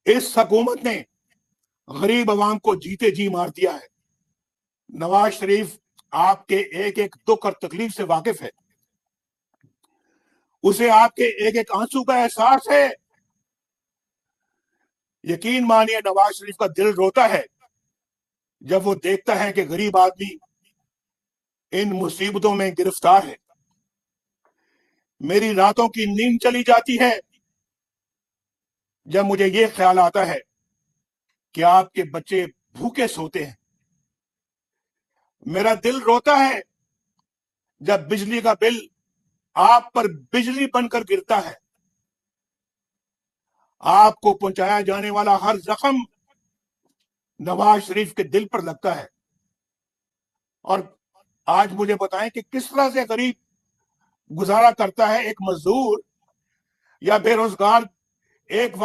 اس حکومت نے غریب عوام کو جیتے جی مار دیا ہے۔ نواز شریف آپ کے ایک ایک دکھ اور تکلیف سے واقف ہے، اسے آپ کے ایک ایک آنسو کا احساس ہے۔ یقین مانیے نواز شریف کا دل روتا ہے جب وہ دیکھتا ہے کہ غریب آدمی ان مصیبتوں میں گرفتار ہے۔ میری راتوں کی نیند چلی جاتی ہے جب مجھے یہ خیال آتا ہے کہ آپ کے بچے بھوکے سوتے ہیں۔ میرا دل روتا ہے جب بجلی کا بل آپ پر بجلی بن کر گرتا ہے۔ آپ کو پہنچایا جانے والا ہر زخم نواز شریف کے دل پر لگتا ہے۔ اور آج مجھے بتائیں کہ کس طرح سے غریب گزارا کرتا ہے ایک مزدور یا بے روزگار ایک